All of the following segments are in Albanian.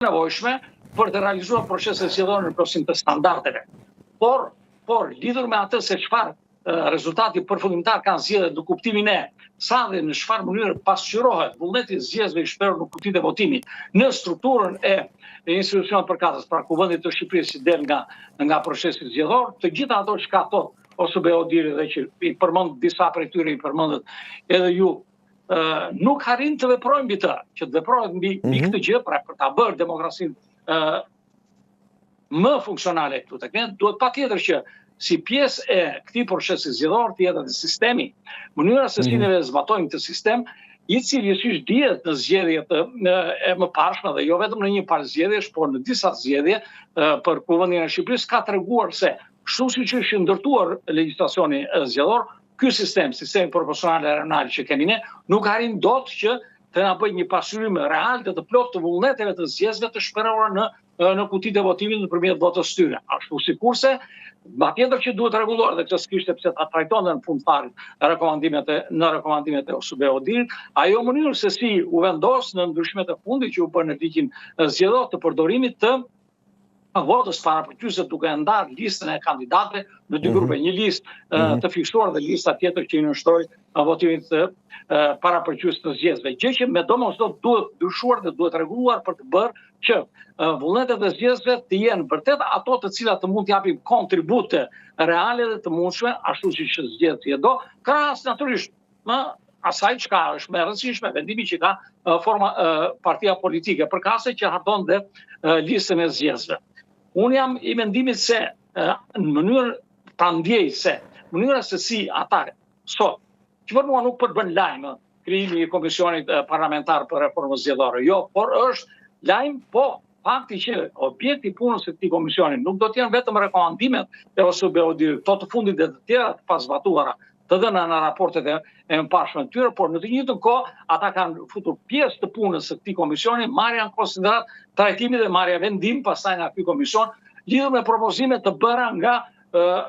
nevojshme për të realizuar proceset zgjedhore në plotësim të standardeve. Por lidhur me atë se çfarë rezultati përfundimtar kanë zgjedhur në kuptimin e sa dhe në çfarë mënyrë pasqyrohet vullneti i zgjedhësve i shprehur në kutitë e votimit në strukturën e institucionit përkatës, pra Kuvendit të Shqipërisë që del nga procesi zgjedhor, të gjitha ato që ka thotë ose Beodiri dhe që i përmend disa prej tyre i përmendet edhe ju, nuk arrin të veprojnë mbi të, që të veprohet mbi këtë gjë, pra për ta bërë demokracinë më funksionale këtu tek ne, duhet patjetër që si pjesë e këtij procesi zgjedhor të jetë sistemi, mënyra se si ne zbatojmë këtë sistem, i cili siç dihet në zgjedhjet e mëparshme dhe jo vetëm në një par zgjedhjesh, por në disa zgjedhje për Kuvendin e Shqipërisë ka treguar se kështu siç është ndërtuar legjislacioni zgjedhor, ky sistemi proporcional e renal që kemi ne, nuk arrin dot që të na bëjë një pasqyrim real të plotë të vullneteve të zgjedhësve të shprehura në kutitë e votimit nëpërmjet votës tyre. Ashtu sikurse patjetër që duhet rregulluar dhe këtë s'kishte pse ta trajtonte në fund fare në rekomandimet e ose Beodirit, ajo mënyrë se si u vendos në ndryshimet e fundit që u bën në ligjin zgjedhor të përdorimit të votës parapërkyse duke ndarë listën e kandidatëve në dy grupe, një listë të fiksuar dhe lista tjetër që i nënshtroi votimit të parapërkyes të zgjedhësve. Gjë që me domosdoshmëri duhet ndryshuar dhe duhet rregulluar për të bërë që vullnetet e zgjedhësve të jenë vërtet ato të cilat të mund të japin kontribute reale dhe të mundshme, ashtu siç zgjedhësi e do, krahas natyrisht asaj çka është më e rëndësishme, vendimi që ka partia politike, përkatëse që harton dhe listën e zgjedhësve. Unë jam i mendimit se në mënyrë ta ndjej se mënyra se si ata sot, që për mua nuk përbën lajm krijimi i komisionit parlamentar për reformën zgjedhore, jo, por është lajm, po fakti që objekti i punës së këtij komisioni nuk do të jenë vetëm rekomandimet e ose Beodirit, të fundit dhe të tjera të pazbatuara, të dhëna në raportet e mëparshme të tyre, por në të njëjtën kohë ata kanë futur pjesë të punës së këtij komisioni, marrja në konsiderat trajtimin dhe marrja vendim pastaj nga ky komision lidhur me propozime të bëra nga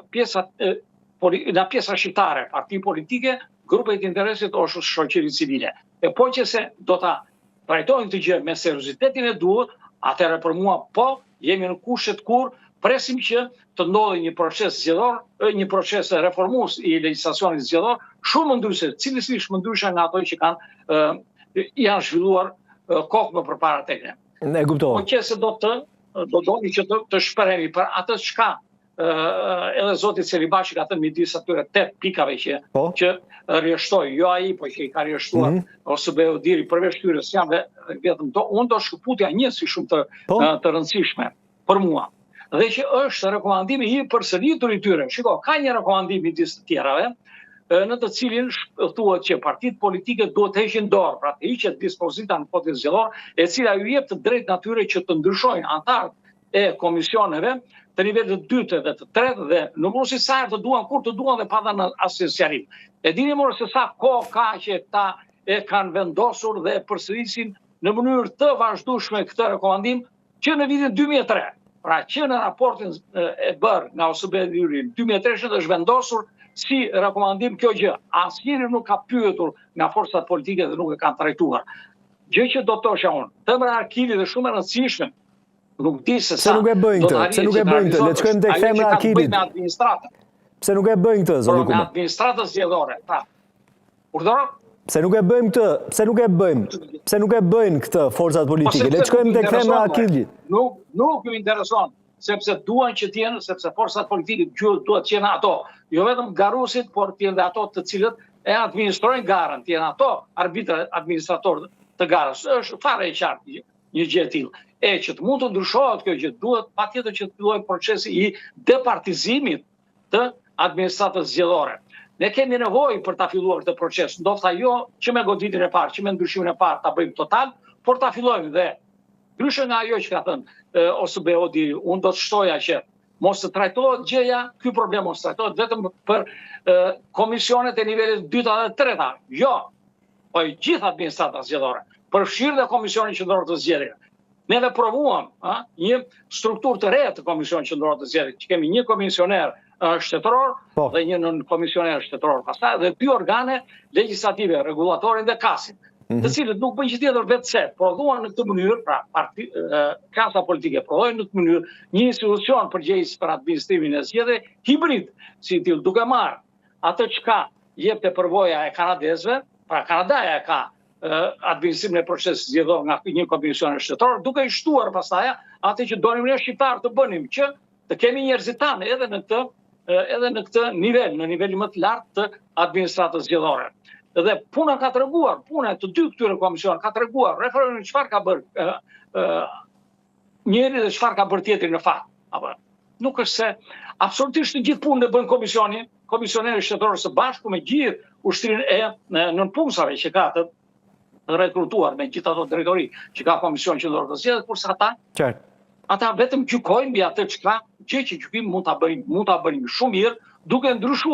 pjesa shqiptare, parti politike, grupe të interesit ose shoqëri civile. E po që se do ta trajtojnë këtë gjë me seriozitetin e duhur, atëherë për mua po jemi në kushtet kur presim që të ndodhë një proces zgjedhor, një proces reformues i legjislacionit zgjedhor, shumë ndryshe, cilësisht më ndryshe nga ato që janë zhvilluar kohë më përpara tek ne. Ne kuptova. Po që se do doni që të shprehemi për atë çka edhe zoti Celibashi ka thënë midis atyre 8 pikave që rreshtoi, jo ai, po që i ka rreshtuar ose Beodiri përveç tyre, janë vetëm to, unë do shkëputja një si shumë të rëndësishme për mua. Dhe që është rekomandimi i përsëritur i tyre. Shiko, ka një rekomandim midis të tjerave, në të cilin thuhet që partitë politike duhet të heqin dorë, pra të hiqet dispozita në kodin zgjedhor, e cila ju jep të drejtë natyre që të ndryshojnë anëtarët e komisioneve të nivelit të dytë dhe të tretë dhe numërosi sa herë të duan, kur të duan dhe pa dhënë asnjë sqarim. E dini more se sa kohë ka që ta e kanë vendosur dhe përsërisin në mënyrë të vazhdueshme këtë rekomandim që në vitin 2003. Pra që në raportin e bërë nga ose Beodiri 2003 është vendosur si rekomandim kjo gjë. Asnjëri nuk ka pyetur nga forcat politike dhe nuk e kanë trajtuar. Gjë që do të thosha unë, Themra Akili dhe shumë e rëndësishme, nuk di se sa. Se nuk e bëjnë këtë, le të shkojmë tek Themra Akilit. Pse nuk e bëjnë këtë, zoti Kumë? Me administratën zgjedhore, pra. Urdhëro? Pse nuk e bëjmë këtë? Pse nuk e bëjnë këtë forcat politike? Le të shkojmë tek Themra Akilit. Nuk ju intereson, sepse duan që të jenë, sepse forcat politike duhet të jenë ato, jo vetëm garusit, por të jenë ato të cilët e administrojnë garën, të jenë ato administratorë të garës. Është fare e qartë një gjë e tillë. E që të mund të ndryshohet kjo gjë, duhet patjetër që të fillojë procesi i departizimit të administratës zgjedhore. Ne kemi nevojë për ta filluar këtë proces, ndoshta jo që me goditjen e parë, që me ndryshimin e parë ta bëjmë total, por ta fillojmë dhe ndryshe nga ajo që ka thënë ose Beodiri, unë do të shtoja që mos të trajtohet gjëja, ky problem mos trajtohet vetëm për komisionet e nivelit 2 dhe 3. Jo, po i gjithë administrata zgjedhore, përfshirë dhe Komisionin Qendror të Zgjedhjeve. Neve provuam një strukturë të re të Komisionit Qendror të Zgjedhjeve, që kemi një komisioner shtetëror dhe një nën komisioner shtetëror pastaj dhe 2 organe legjislative, rregullatorin dhe kasin. të cilët nuk bëjnë që tjetër vetëse, prodhuan në këtë mënyrë, pra klasa politike prodhojnë në këtë mënyrë një institucion përgjegjës për administrimin e zgjedhjeve hibrid, si tillë duke marrë atë çka jepte përvoja e kanadezëve, pra Kanadaja e ka administrimin e procesit zgjedhor nga një komision shtetor, duke i shtuar pastaj atë që donim ne shqiptar të bënim, që të kemi njerëzit tanë edhe në këtë nivel, në nivelin më të lartë të administratës zgjedhore. Dhe puna ka treguar, puna të dy këtyre komisioneve ka treguar referendumi çfarë ka bërë njëri dhe çfarë ka bërë tjetri në fakt. Apo nuk është se absolutisht të gjithë punën e bën komisioni, komisionerë shtetëror së bashku me gjithë ushtrinë e nënpunësave që ka të rekrutuar me gjithë ato drejtori që ka komision qendror të zgjedhjeve, kurse ata vetëm gjykojnë mbi atë gjë që gjykim mund ta bëjmë shumë mirë, duke ndryshuar